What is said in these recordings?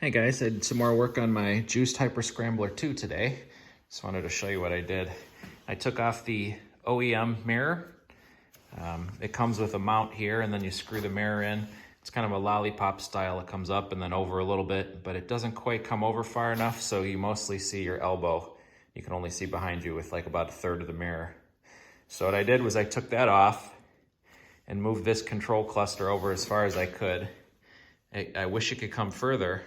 Hey guys, I did some more work on my juiced HyperScrambler 2 today. Just wanted to show you what I did. I took off the OEM mirror. It comes with a mount here and then you screw the mirror in. It's kind of a lollipop style. It comes up and then over a little bit, but it doesn't quite come over far enough, so you mostly see your elbow. You can only see behind you with like about a third of the mirror. So what I did was I took that off and moved this control cluster over as far as I could. I wish it could come further,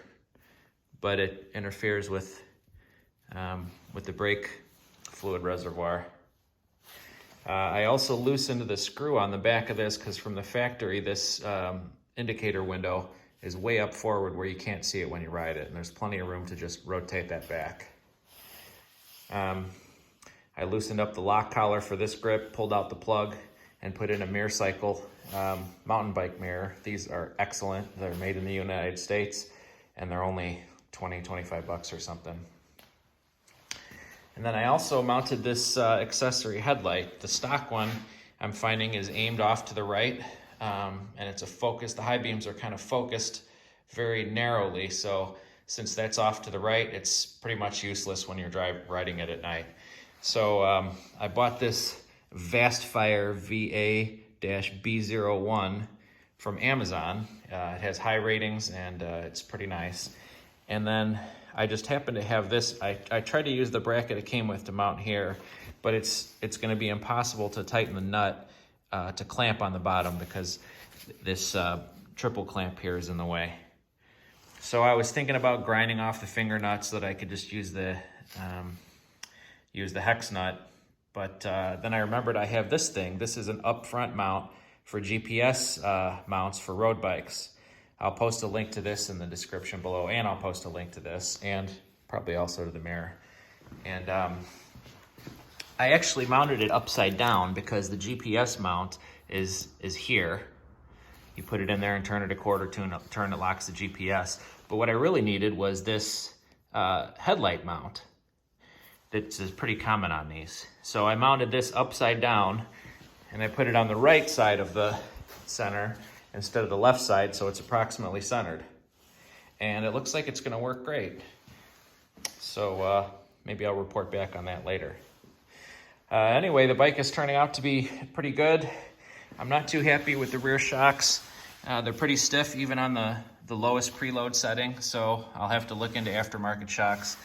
but it interferes with the brake fluid reservoir. I also loosened the screw on the back of this because from the factory, this indicator window is way up forward where you can't see it when you ride it, and there's plenty of room to just rotate that back. I loosened up the lock collar for this grip, pulled out the plug, and put in a Mirrcycle mountain bike mirror. These are excellent. They're made in the United States, and they're only 20-25 bucks or something. And then I also mounted this accessory headlight. The stock one I'm finding is aimed off to the right, and it's a focus. The high beams are kind of focused very narrowly, so since that's off to the right, it's pretty much useless when you're riding it at night. So I bought this Vastfire VA-B01 from Amazon. It has high ratings and it's pretty nice. And then I just happen to have this. I tried to use the bracket it came with to mount here, but it's going to be impossible to tighten the nut to clamp on the bottom because this triple clamp here is in the way. So I was thinking about grinding off the finger nuts so that I could just use the hex nut. But then I remembered I have this thing. This is an up front mount for GPS mounts for road bikes. I'll post a link to this in the description below, and I'll post a link to this, and probably also to the mirror. And I actually mounted it upside down because the GPS mount is here. You put it in there and turn it a quarter turn, it locks the GPS. But what I really needed was this headlight mount. This is pretty common on these. So I mounted this upside down and I put it on the right side of the center instead of the left side, so it's approximately centered. And it looks like it's gonna work great. So maybe I'll report back on that later. Anyway, the bike is turning out to be pretty good. I'm not too happy with the rear shocks. They're pretty stiff even on the lowest preload setting, so I'll have to look into aftermarket shocks.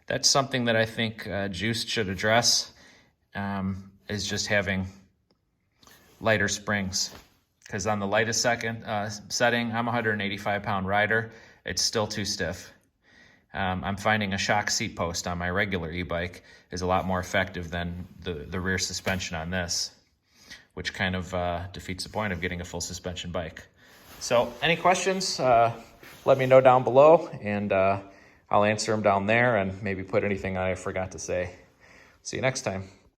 That's something that I think Juiced should address, is just having lighter springs. Because on the lightest setting, I'm a 185-pound rider, it's still too stiff. I'm finding a shock seat post on my regular e-bike is a lot more effective than the rear suspension on this, which kind of defeats the point of getting a full suspension bike. So any questions, let me know down below, and I'll answer them down there and maybe put anything I forgot to say. See you next time.